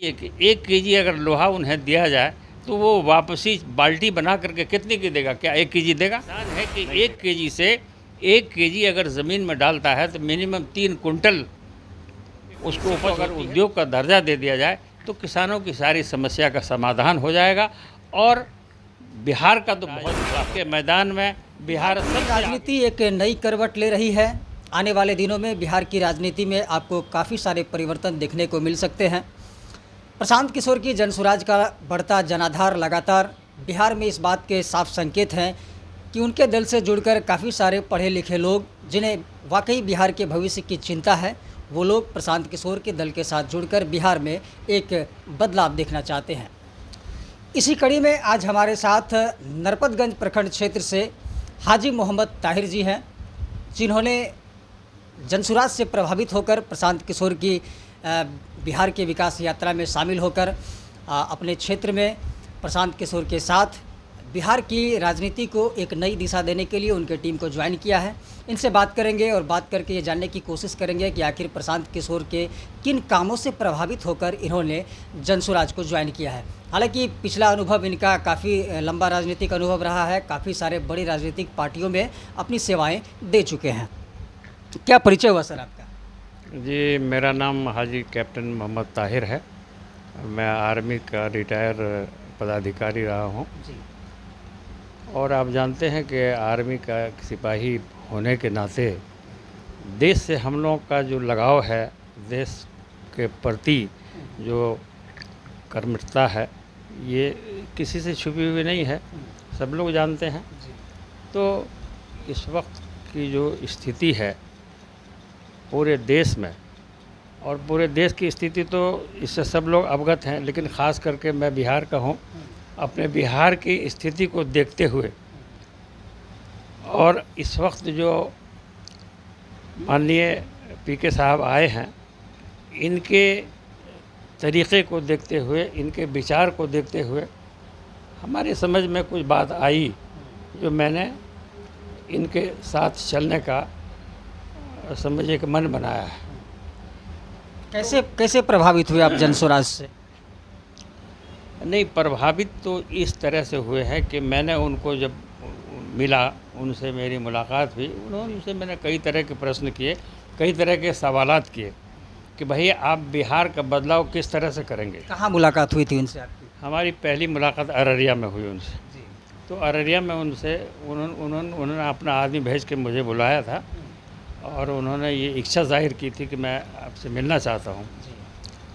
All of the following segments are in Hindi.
एक केजी अगर लोहा उन्हें दिया जाए तो वो वापसी बाल्टी बना करके कितने की देगा? क्या 1 केजी देगा? है कि 1 केजी से 1 केजी अगर ज़मीन में डालता है तो मिनिमम 3 कुंटल उसको ऊपर अगर उद्योग का दर्जा दे दिया जाए तो किसानों की सारी समस्या का समाधान हो जाएगा। और बिहार का तो बहुत के मैदान में बिहार राजनीति एक नई करवट ले रही है। आने वाले दिनों में बिहार की राजनीति में आपको काफ़ी सारे परिवर्तन देखने को मिल सकते हैं। प्रशांत किशोर की जनसुराज का बढ़ता जनाधार लगातार बिहार में इस बात के साफ संकेत हैं कि उनके दल से जुड़कर काफ़ी सारे पढ़े लिखे लोग जिन्हें वाकई बिहार के भविष्य की चिंता है, वो लोग प्रशांत किशोर के दल के साथ जुड़कर बिहार में एक बदलाव देखना चाहते हैं। इसी कड़ी में आज हमारे साथ नरपतगंज प्रखंड क्षेत्र से हाजी मोहम्मद ताहिर जी हैं, जिन्होंने जनसुराज से प्रभावित होकर प्रशांत किशोर की बिहार के विकास यात्रा में शामिल होकर अपने क्षेत्र में प्रशांत किशोर के साथ बिहार की राजनीति को एक नई दिशा देने के लिए उनके टीम को ज्वाइन किया है। इनसे बात करेंगे और बात करके ये जानने की कोशिश करेंगे कि आखिर प्रशांत किशोर के किन कामों से प्रभावित होकर इन्होंने जनसुराज को ज्वाइन किया है। हालांकि पिछला अनुभव इनका काफ़ी लंबा राजनीतिक अनुभव रहा है, काफ़ी सारे बड़ी राजनीतिक पार्टियों में अपनी सेवाएँ दे चुके हैं। क्या परिचय हुआ सर आपका? जी, मेरा नाम हाजी कैप्टन मोहम्मद ताहिर है। मैं आर्मी का रिटायर पदाधिकारी रहा हूँ और आप जानते हैं कि आर्मी का सिपाही होने के नाते देश से हम लोगों का जो लगाव है, देश के प्रति जो कर्मठता है, ये किसी से छुपी हुई नहीं है, सब लोग जानते हैं। तो इस वक्त की जो स्थिति है पूरे देश में, और पूरे देश की स्थिति तो इससे सब लोग अवगत हैं, लेकिन ख़ास करके मैं बिहार का हूँ। अपने बिहार की स्थिति को देखते हुए और इस वक्त जो माननीय पीके साहब आए हैं, इनके तरीक़े को देखते हुए, इनके विचार को देखते हुए हमारी समझ में कुछ बात आई जो मैंने इनके साथ चलने का समझिए कि मन बनाया है। कैसे प्रभावित हुए आप जनसुराज से? नहीं, प्रभावित तो इस तरह से हुए हैं कि मैंने उनको जब मिला, उनसे मेरी मुलाकात हुई, उनसे मैंने कई तरह के प्रश्न किए, कई तरह के सवालात किए कि भाई आप बिहार का बदलाव किस तरह से करेंगे। कहाँ मुलाकात हुई थी उनसे आपकी? हमारी पहली मुलाकात अररिया में हुई उनसे। तो अररिया में उनसे उन्होंने अपना आदमी भेज के मुझे बुलाया था और उन्होंने ये इच्छा जाहिर की थी कि मैं आपसे मिलना चाहता हूँ।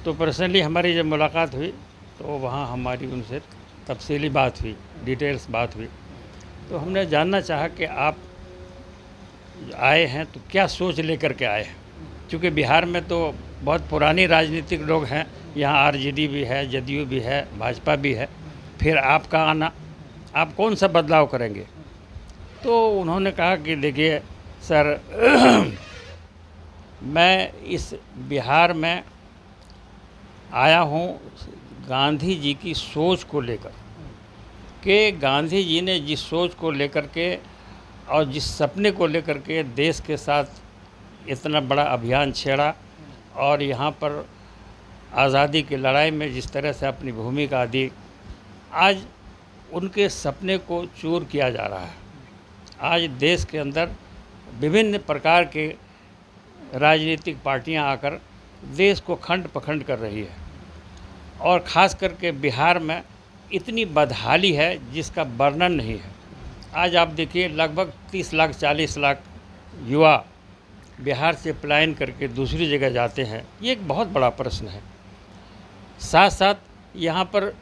तो पर्सनली हमारी जब मुलाकात हुई तो वहाँ हमारी उनसे तफसीली बात हुई, डिटेल्स बात हुई। तो हमने जानना चाहा कि आप आए हैं तो क्या सोच लेकर के आए हैं, क्योंकि बिहार में तो बहुत पुरानी राजनीतिक लोग हैं, यहाँ आरजेडी भी है, जदयू भी है, भाजपा भी है, फिर आपका आना, आप कौन सा बदलाव करेंगे। तो उन्होंने कहा कि देखिए सर, मैं इस बिहार में आया हूँ गांधी जी की सोच को लेकर कि गांधी जी ने जिस सोच को लेकर के और जिस सपने को लेकर के देश के साथ इतना बड़ा अभियान छेड़ा और यहाँ पर आज़ादी की लड़ाई में जिस तरह से अपनी भूमिका दी, आज उनके सपने को चूर किया जा रहा है। आज देश के अंदर विभिन्न प्रकार के राजनीतिक पार्टियां आकर देश को खंड पखंड कर रही है और ख़ास करके बिहार में इतनी बदहाली है जिसका वर्णन नहीं है। आज आप देखिए लगभग 30 लाख 40 लाख युवा बिहार से पलायन करके दूसरी जगह जाते हैं। ये एक बहुत बड़ा प्रश्न है। साथ साथ यहाँ पर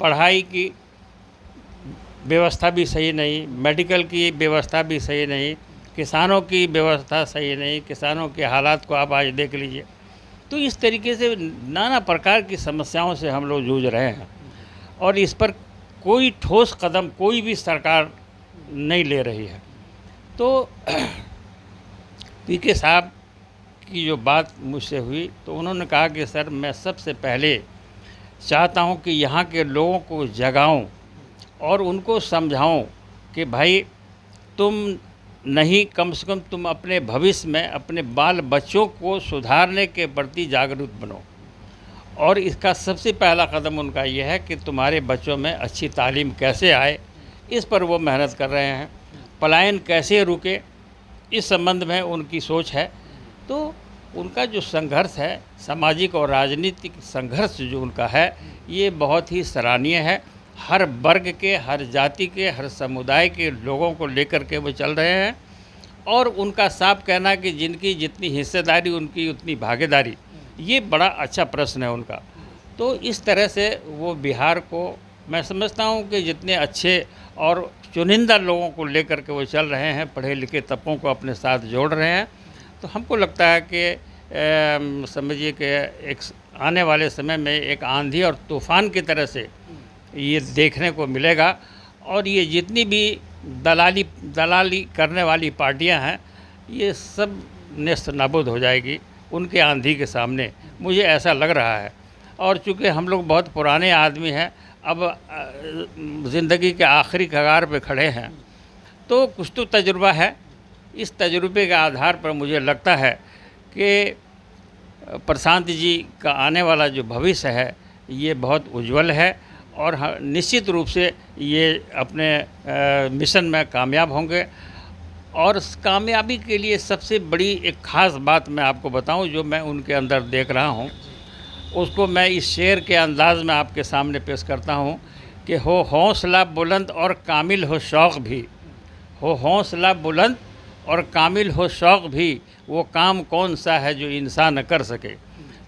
पढ़ाई की व्यवस्था भी सही नहीं, मेडिकल की व्यवस्था भी सही नहीं, किसानों की व्यवस्था सही नहीं, किसानों के हालात को आप आज देख लीजिए। तो इस तरीके से नाना प्रकार की समस्याओं से हम लोग जूझ रहे हैं और इस पर कोई ठोस कदम कोई भी सरकार नहीं ले रही है। तो पीके साहब की जो बात मुझसे हुई तो उन्होंने कहा कि सर, मैं सबसे पहले चाहता हूं कि यहाँ के लोगों को जगाऊं और उनको समझाऊं कि भाई तुम नहीं, कम से कम तुम अपने भविष्य में अपने बाल बच्चों को सुधारने के प्रति जागरूक बनो और इसका सबसे पहला कदम उनका ये है कि तुम्हारे बच्चों में अच्छी तालीम कैसे आए, इस पर वो मेहनत कर रहे हैं। पलायन कैसे रुके, इस संबंध में उनकी सोच है। तो उनका जो संघर्ष है, सामाजिक और राजनीतिक संघर्ष जो उनका है, ये बहुत ही सराहनीय है। हर वर्ग के, हर जाति के, हर समुदाय के लोगों को लेकर के वो चल रहे हैं। और उनका साफ कहना कि जिनकी जितनी हिस्सेदारी उनकी उतनी भागीदारी, ये बड़ा अच्छा प्रश्न है उनका। तो इस तरह से वो बिहार को, मैं समझता हूँ कि जितने अच्छे और चुनिंदा लोगों को लेकर के वो चल रहे हैं, पढ़े लिखे तबकों को अपने साथ जोड़ रहे हैं, तो हमको लगता है कि समझिए कि एक आने वाले समय में एक आंधी और तूफ़ान की तरह से ये देखने को मिलेगा। और ये जितनी भी दलाली करने वाली पार्टियां हैं, ये सब नेस्त नाबूद हो जाएगी उनके आंधी के सामने, मुझे ऐसा लग रहा है। और चूँकि हम लोग बहुत पुराने आदमी हैं, अब ज़िंदगी के आखिरी कगार पे खड़े हैं, तो कुछ तो तजुर्बा है। इस तजुर्बे के आधार पर मुझे लगता है कि प्रशांत जी का आने वाला जो भविष्य है, ये बहुत उज्जवल है। और निश्चित रूप से ये अपने मिशन में कामयाब होंगे। और इस कामयाबी के लिए सबसे बड़ी एक ख़ास बात मैं आपको बताऊं, जो मैं उनके अंदर देख रहा हूं, उसको मैं इस शेर के अंदाज़ में आपके सामने पेश करता हूं कि हो हौसला बुलंद और कामिल हो शौक़ भी, हो हौसला बुलंद और कामिल हो शौक़ भी, वो काम कौन सा है जो इंसान न कर सके।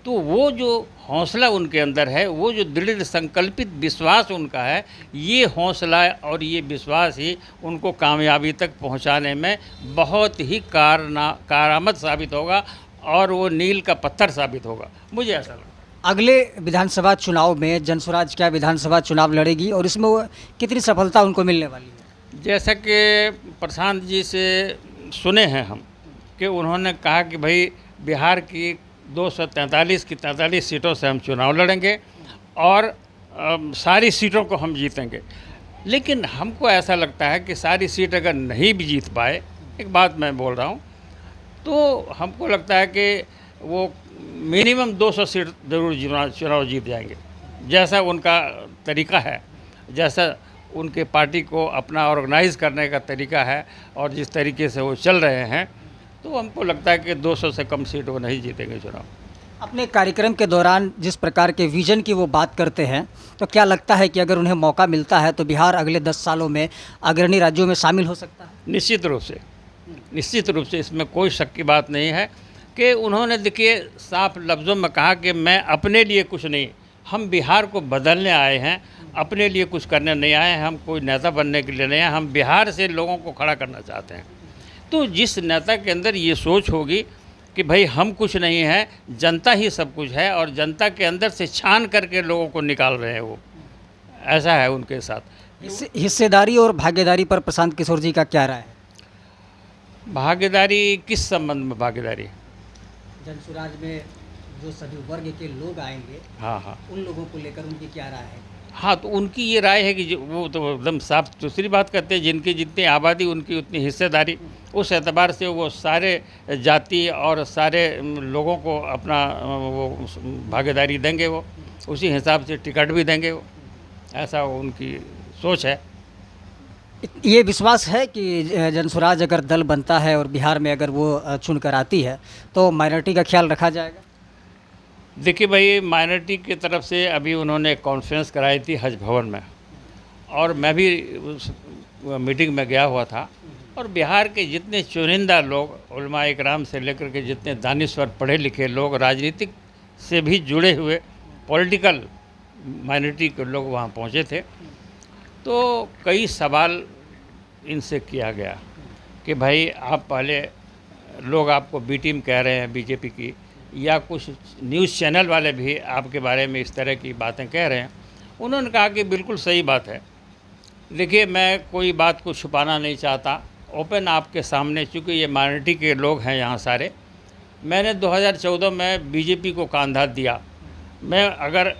तो वो जो हौसला उनके अंदर है, वो जो दृढ़ संकल्पित विश्वास उनका है, ये हौसला और ये विश्वास ही उनको कामयाबी तक पहुंचाने में बहुत ही कारआमद साबित होगा और वो नील का पत्थर साबित होगा, मुझे ऐसा लगता है। अगले विधानसभा चुनाव में जनसुराज क्या विधानसभा चुनाव लड़ेगी और इसमें वो कितनी सफलता उनको मिलने वाली है? जैसा कि प्रशांत जी से सुने हैं हम कि उन्होंने कहा कि भाई बिहार की 243 की 43 सीटों से हम चुनाव लड़ेंगे और सारी सीटों को हम जीतेंगे। लेकिन हमको ऐसा लगता है कि सारी सीट अगर नहीं भी जीत पाए, एक बात मैं बोल रहा हूँ, तो हमको लगता है कि वो मिनिमम 200 सीट ज़रूर चुनाव जीत जाएंगे। जैसा उनका तरीका है, जैसा उनके पार्टी को अपना ऑर्गेनाइज़ करने का तरीका है और जिस तरीके से वो चल रहे हैं, तो हमको लगता है कि 200 से कम सीट वो नहीं जीतेंगे चुनाव। अपने कार्यक्रम के दौरान जिस प्रकार के विजन की वो बात करते हैं, तो क्या लगता है कि अगर उन्हें मौका मिलता है तो बिहार अगले 10 सालों में अग्रणी राज्यों में शामिल हो सकता है? निश्चित रूप से इसमें कोई शक की बात नहीं है कि उन्होंने देखिए साफ लफ्ज़ों में कहा कि मैं अपने लिए कुछ नहीं, हम बिहार को बदलने आए हैं, अपने लिए कुछ करने नहीं आए हैं, हम कोई नेता बनने के लिए नहीं आए, हम बिहार से लोगों को खड़ा करना चाहते हैं। तो जिस नेता के अंदर ये सोच होगी कि भाई हम कुछ नहीं हैं, जनता ही सब कुछ है और जनता के अंदर से छान करके लोगों को निकाल रहे हैं, वो ऐसा है उनके साथ। हिस्सेदारी और भागीदारी पर प्रशांत किशोर जी का क्या राय है? भागीदारी किस संबंध में भागीदारी? जनसुराज में जो सभी वर्ग के लोग आएंगे, हाँ, उन लोगों को लेकर उनकी क्या राय है? हाँ, तो उनकी ये राय है कि वो तो एकदम साफ दूसरी बात करते हैं, जिनकी जितनी आबादी उनकी उतनी हिस्सेदारी। उस एतबार से वो सारे जाति और सारे लोगों को अपना वो भागीदारी देंगे, वो उसी हिसाब से टिकट भी देंगे, वो ऐसा उनकी सोच है। ये विश्वास है कि जनसुराज अगर दल बनता है और बिहार में अगर वो चुनकर आती है तो माइनॉरिटी का ख्याल रखा जाएगा? देखिए भाई, माइनॉरिटी की तरफ से अभी उन्होंने कॉन्फ्रेंस कराई थी हज भवन में, और मैं भी उस मीटिंग में गया हुआ था। और बिहार के जितने चुनिंदा लोग, उलमा इकराम से लेकर के जितने दानिश्वर पढ़े लिखे लोग, राजनीतिक से भी जुड़े हुए पॉलिटिकल माइनॉरिटी के लोग वहाँ पहुँचे थे। तो कई सवाल इनसे किया गया कि भाई आप पहले, लोग आपको बी टीम कह रहे हैं बीजेपी की, या कुछ न्यूज़ चैनल वाले भी आपके बारे में इस तरह की बातें कह रहे हैं। उन्होंने कहा कि बिल्कुल सही बात है। देखिए, मैं कोई बात को छुपाना नहीं चाहता, ओपन आपके सामने, चूँकि ये माइनॉरिटी के लोग हैं यहाँ सारे। मैंने 2014 में बीजेपी को कांधा दिया। मैं अगर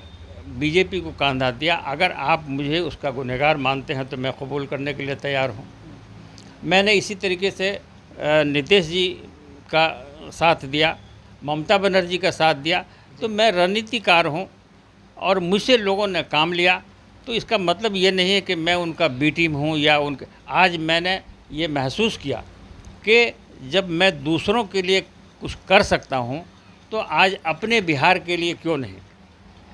बीजेपी को कांधा दिया, अगर आप मुझे उसका गुनहगार मानते हैं तो मैं कबूल करने के लिए तैयार हूँ। मैंने इसी तरीके से नीतीश जी का साथ दिया, ममता बनर्जी का साथ दिया। तो मैं रणनीतिकार हूँ, और मुझसे लोगों ने काम लिया। तो इसका मतलब ये नहीं है कि मैं उनका बी टीम हूँ या उनके। आज मैंने ये महसूस किया कि जब मैं दूसरों के लिए कुछ कर सकता हूँ तो आज अपने बिहार के लिए क्यों नहीं।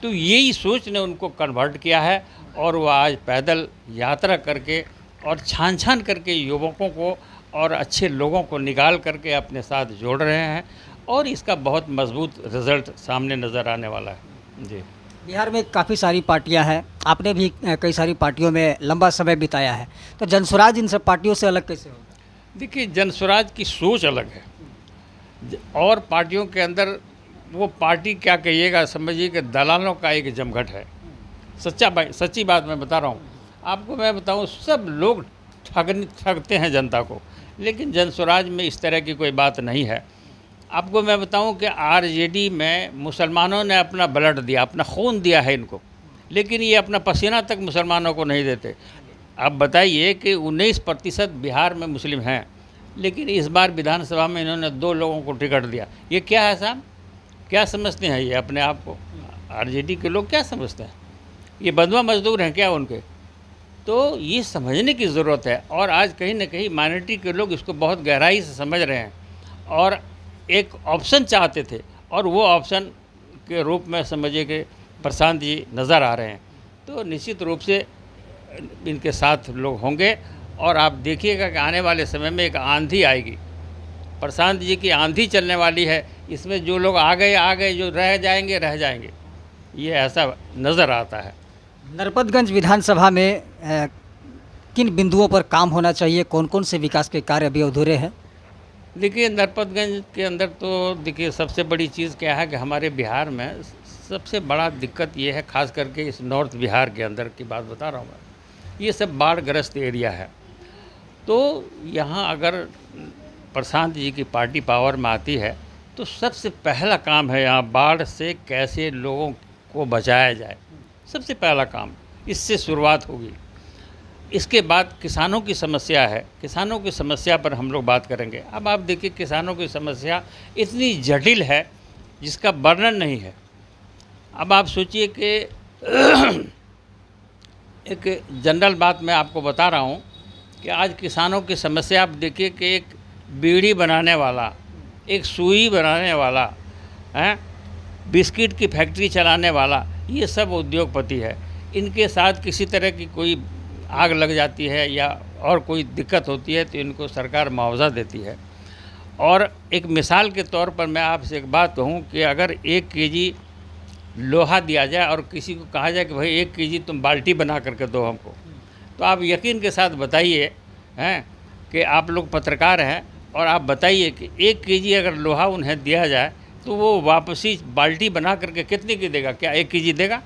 तो यही सोच ने उनको कन्वर्ट किया है और वो आज पैदल यात्रा करके और छान छान करके युवकों को और अच्छे लोगों को निकाल करके अपने साथ जोड़ रहे हैं और इसका बहुत मजबूत रिज़ल्ट सामने नज़र आने वाला है। जी, बिहार में काफ़ी सारी पार्टियां हैं, आपने भी कई सारी पार्टियों में लंबा समय बिताया है, तो जनसुराज इन सब पार्टियों से अलग कैसे होगा? देखिए, जनसुराज की सोच अलग है और पार्टियों के अंदर वो पार्टी क्या कहिएगा, समझिए कि दलालों का एक जमघट है। सच्ची बात मैं बता रहा हूँ आपको। मैं बताऊँ, सब लोग ठगते हैं जनता को, लेकिन जनसुराज में इस तरह की कोई बात नहीं है। आपको मैं बताऊं कि आरजेडी में मुसलमानों ने अपना ब्लड दिया, अपना खून दिया है इनको, लेकिन ये अपना पसीना तक मुसलमानों को नहीं देते। अब बताइए कि 19% बिहार में मुस्लिम हैं, लेकिन इस बार विधानसभा में इन्होंने 2 लोगों को टिकट दिया। ये क्या है साहब? क्या समझते हैं ये अपने आप को? आरजेडी के लोग क्या समझते हैं? ये बंधुआ मजदूर हैं क्या उनके? तो ये समझने की ज़रूरत है और आज कहीं ना कहीं माइनॉरिटी के लोग इसको बहुत गहराई से समझ रहे हैं और एक ऑप्शन चाहते थे और वो ऑप्शन के रूप में समझिए कि प्रशांत जी नज़र आ रहे हैं। तो निश्चित रूप से इनके साथ लोग होंगे और आप देखिएगा कि आने वाले समय में एक आंधी आएगी, प्रशांत जी की आंधी चलने वाली है। इसमें जो लोग आ गए, जो रह जाएंगे, ये ऐसा नज़र आता है। नरपतगंज विधानसभा में किन बिंदुओं पर काम होना चाहिए, कौन कौन से विकास के कार्य अभी अधूरे हैं? देखिए, नरपतगंज के अंदर तो देखिए सबसे बड़ी चीज़ क्या है कि हमारे बिहार में सबसे बड़ा दिक्कत ये है, खास करके इस नॉर्थ बिहार के अंदर की बात बता रहा हूँ मैं, ये सब बाढ़ग्रस्त एरिया है। तो यहाँ अगर प्रशांत जी की पार्टी पावर में आती है तो सबसे पहला काम है यहाँ बाढ़ से कैसे लोगों को बचाया जाए, सबसे पहला काम इससे शुरुआत होगी। इसके बाद किसानों की समस्या है, किसानों की समस्या पर हम लोग बात करेंगे। अब आप देखिए, किसानों की समस्या इतनी जटिल है जिसका वर्णन नहीं है। अब आप सोचिए कि एक जनरल बात मैं आपको बता रहा हूँ कि आज किसानों की समस्या आप देखिए कि एक बीड़ी बनाने वाला, एक सुई बनाने वाला, बिस्किट की फैक्ट्री चलाने वाला, ये सब उद्योगपति है। इनके साथ किसी तरह की कोई आग लग जाती है या और कोई दिक्कत होती है तो इनको सरकार मुआवजा देती है। और एक मिसाल के तौर पर मैं आपसे एक बात कहूँ कि अगर 1 केजी लोहा दिया जाए और किसी को कहा जाए कि भाई 1 केजी तुम बाल्टी बना करके दो हमको, तो आप यकीन के साथ बताइए कि आप लोग पत्रकार हैं और आप बताइए कि 1 केजी अगर लोहा उन्हें दिया जाए तो वो वापसी बाल्टी बना करके कितने की देगा? क्या 1 केजी देगा?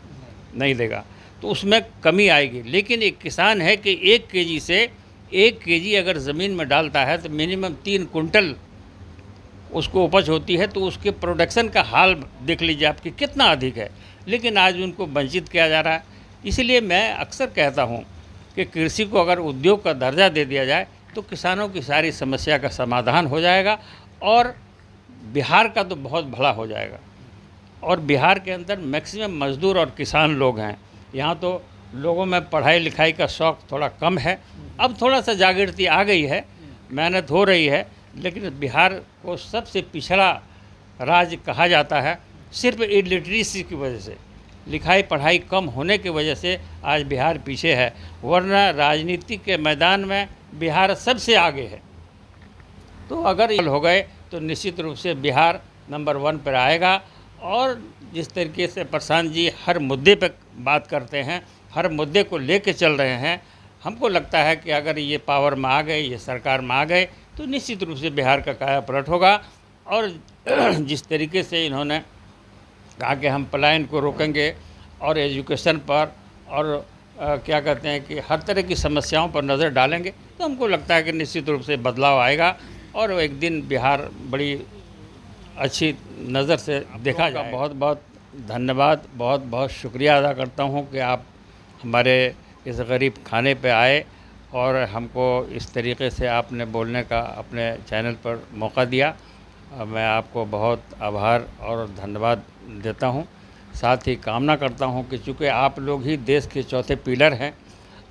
नहीं देगा। तो उसमें कमी आएगी। लेकिन एक किसान है कि 1 केजी से 1 केजी अगर ज़मीन में डालता है तो मिनिमम 3 कुंटल उसको उपज होती है। तो उसके प्रोडक्शन का हाल देख लीजिए आपकी कितना अधिक है, लेकिन आज उनको वंचित किया जा रहा है। इसलिए मैं अक्सर कहता हूँ कि कृषि को अगर उद्योग का दर्जा दे दिया जाए तो किसानों की सारी समस्या का समाधान हो जाएगा और बिहार का तो बहुत भला हो जाएगा। और बिहार के अंदर मैक्सिमम मजदूर और किसान लोग हैं। यहाँ तो लोगों में पढ़ाई लिखाई का शौक़ थोड़ा कम है, अब थोड़ा सा जागृति आ गई है, मेहनत हो रही है, लेकिन बिहार को सबसे पिछड़ा राज्य कहा जाता है सिर्फ इलिटरेसी की वजह से, लिखाई पढ़ाई कम होने की वजह से आज बिहार पीछे है, वरना राजनीति के मैदान में बिहार सबसे आगे है। तो अगर ये हो गए तो निश्चित रूप से बिहार नंबर 1 पर आएगा। और जिस तरीके से प्रशांत जी हर मुद्दे पर बात करते हैं, हर मुद्दे को लेके चल रहे हैं, हमको लगता है कि अगर ये पावर में आ गए, ये सरकार में आ गए तो निश्चित रूप से बिहार का काया पलट होगा। और जिस तरीके से इन्होंने कहा कि हम पलायन को रोकेंगे और एजुकेशन पर और क्या कहते हैं कि हर तरह की समस्याओं पर नज़र डालेंगे, तो हमको लगता है कि निश्चित रूप से बदलाव आएगा और एक दिन बिहार बड़ी अच्छी नज़र से देखा जाएगा। बहुत बहुत धन्यवाद, बहुत बहुत शुक्रिया अदा करता हूँ कि आप हमारे इस गरीब खाने पे आए और हमको इस तरीके से आपने बोलने का अपने चैनल पर मौका दिया। मैं आपको बहुत आभार और धन्यवाद देता हूँ। साथ ही कामना करता हूं कि चूँकि आप लोग ही देश के चौथे पिलर हैं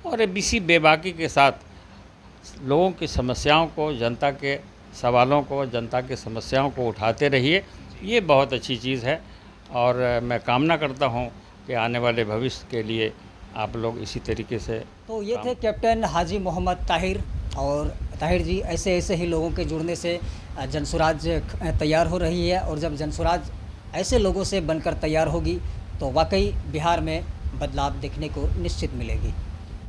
और इसी बेबाकी के साथ लोगों की समस्याओं को, जनता के सवालों को, जनता की समस्याओं को उठाते रहिए, ये बहुत अच्छी चीज़ है। और मैं कामना करता हूं कि आने वाले भविष्य के लिए आप लोग इसी तरीके से। तो ये थे कैप्टन हाजी मोहम्मद ताहिर। और ताहिर जी, ऐसे ऐसे ही लोगों के जुड़ने से जनसुराज तैयार हो रही है, और जब जनसुराज ऐसे लोगों से बनकर तैयार होगी तो वाकई बिहार में बदलाव देखने को निश्चित मिलेगी।